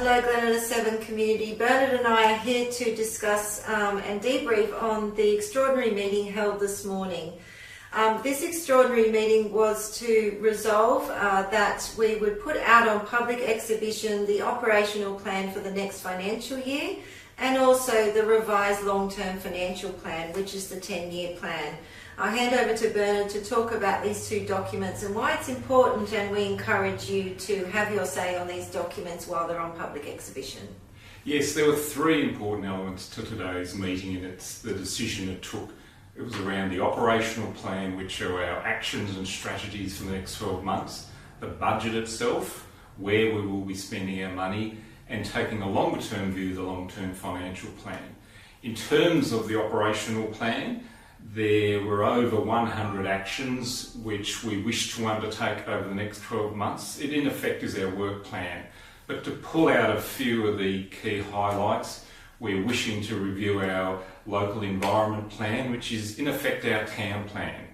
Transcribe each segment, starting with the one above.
Hello Glenelg 7 community. Bernard and I are here to discuss and debrief on the extraordinary meeting held this morning. This extraordinary meeting was to resolve that we would put out on public exhibition the operational plan for the next financial year and also the revised long-term financial plan, which is the 10-year plan. I'll hand over to Bernard to talk about these two documents and why it's important, and we encourage you to have your say on these documents while they're on public exhibition. Yes, there were three important elements to today's meeting, and it's the decision it took. It was around the operational plan, which are our actions and strategies for the next 12 months, the budget itself, where we will be spending our money, and taking a longer term view, the long-term financial plan. In terms of the operational plan, there were over 100 actions which we wish to undertake over the next 12 months. It in effect is our work plan. But to pull out a few of the key highlights, we're wishing to review our local environment plan, which is in effect our town plan.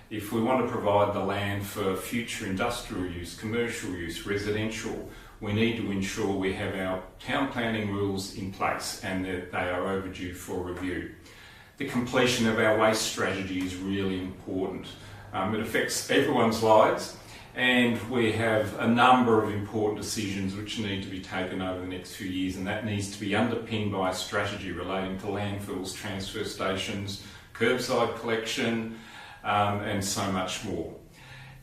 If we want to provide the land for future industrial use, commercial use, residential, we need to ensure we have our town planning rules in place and that they are overdue for review. The completion of our waste strategy is really important. It affects everyone's lives, and we have a number of important decisions which need to be taken over the next few years, and that needs to be underpinned by a strategy relating to landfills, transfer stations, curbside collection, and so much more.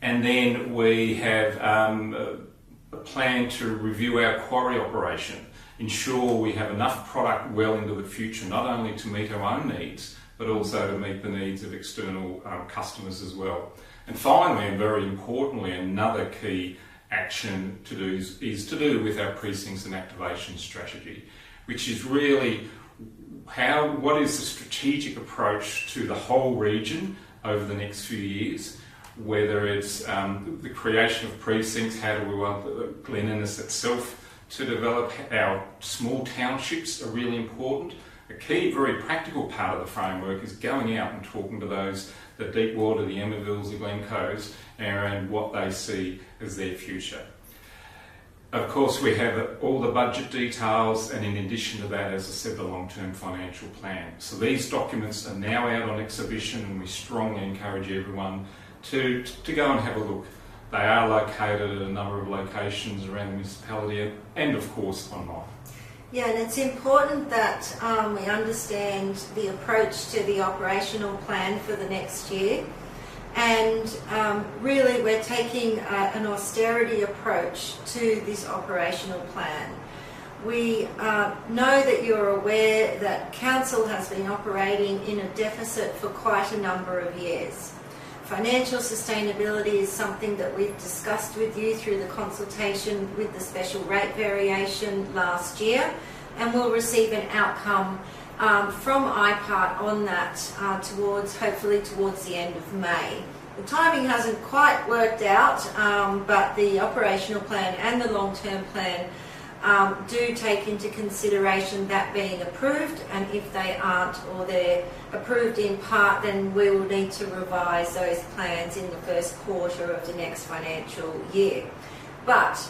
And then we have a plan to review our quarry operation, ensure we have enough product well into the future, not only to meet our own needs, but also to meet the needs of external customers as well. And finally, and very importantly, another key action to do is to do with our precincts and activation strategy, which is really what is the strategic approach to the whole region over the next few years, whether it's the creation of precincts, how do we want Glenelg itself to develop. Our small townships are really important. A key, very practical part of the framework is going out and talking to those, the Deepwater, the Emmerdvilles, the Glencoes, around what they see as their future. Of course, we have all the budget details, and in addition to that, as I said, the long-term financial plan. So these documents are now out on exhibition, and we strongly encourage everyone to go and have a look. They are located at a number of locations around the municipality and of course online. Yeah, and it's important that we understand the approach to the operational plan for the next year. And really we're taking an austerity approach to this operational plan. We know that you're aware that Council has been operating in a deficit for quite a number of years. Financial sustainability is something that we've discussed with you through the consultation with the special rate variation last year, and we'll receive an outcome from IPART on that hopefully towards the end of May. The timing hasn't quite worked out, but the operational plan and the long-term plan do take into consideration that being approved, and if they aren't, or they're approved in part, then we will need to revise those plans in the first quarter of the next financial year. But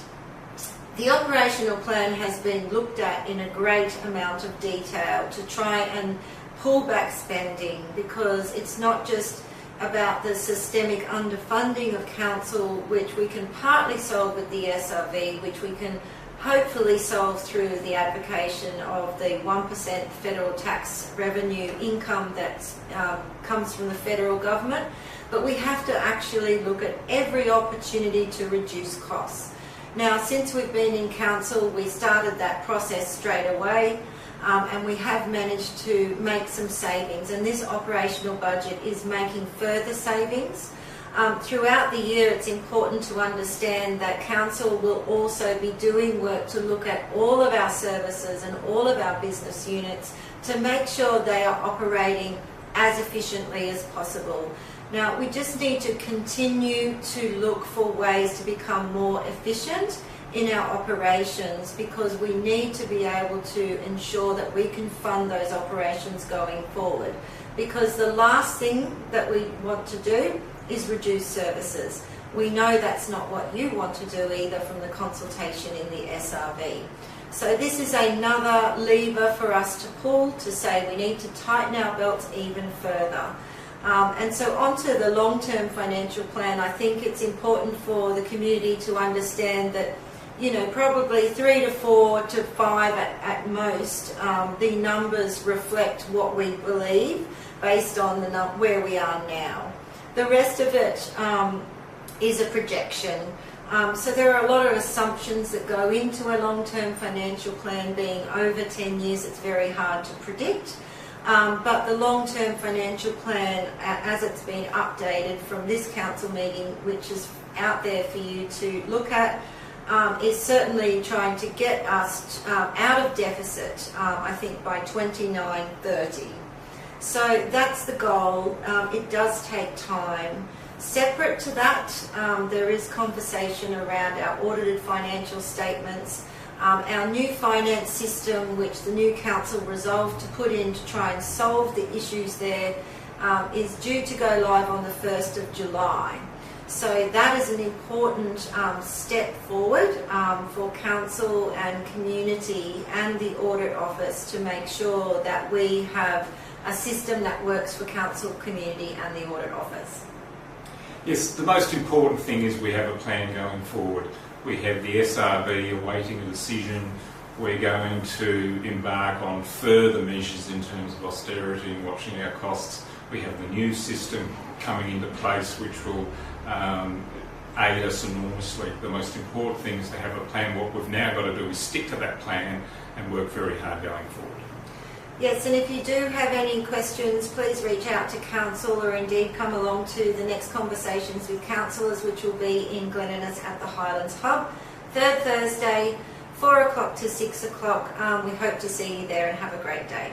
the operational plan has been looked at in a great amount of detail to try and pull back spending, because it's not just about the systemic underfunding of council, which we can partly solve with the SRV, which we can hopefully solve through the advocation of the 1% federal tax revenue income that comes from the federal government. But we have to actually look at every opportunity to reduce costs. Now, since we've been in council, we started that process straight away, and we have managed to make some savings, and this operational budget is making further savings. Throughout the year, it's important to understand that Council will also be doing work to look at all of our services and all of our business units to make sure they are operating as efficiently as possible. Now, we just need to continue to look for ways to become more efficient in our operations, because we need to be able to ensure that we can fund those operations going forward. Because the last thing that we want to do is reduce services. We know that's not what you want to do either from the consultation in the SRB. So this is another lever for us to pull to say we need to tighten our belts even further. And so onto the long-term financial plan, I think it's important for the community to understand that, you know, probably 3 to 4 to 5 at most, the numbers reflect what we believe based on where we are now. The rest of it is a projection. So there are a lot of assumptions that go into a long-term financial plan. Being over 10 years, it's very hard to predict. But the long-term financial plan, as it's been updated from this council meeting, which is out there for you to look at, is certainly trying to get us out of deficit, I think, by 29-30. So that's the goal. It does take time. Separate to that, there is conversation around our audited financial statements. Our new finance system, which the new council resolved to put in to try and solve the issues there, is due to go live on the 1st of July. So that is an important step forward for council and community and the audit office to make sure that we have a system that works for council, community and the audit office. Yes, the most important thing is we have a plan going forward. We have the SRB awaiting a decision. We're going to embark on further measures in terms of austerity and watching our costs. We have the new system coming into place which will aid us enormously. The most important thing is to have a plan. What we've now got to do is stick to that plan and work very hard going forward. Yes, and if you do have any questions, please reach out to council or indeed come along to the next conversations with councillors, which will be in Glen Innes at the Highlands Hub, 3rd Thursday, 4 o'clock to 6 o'clock. We hope to see you there and have a great day.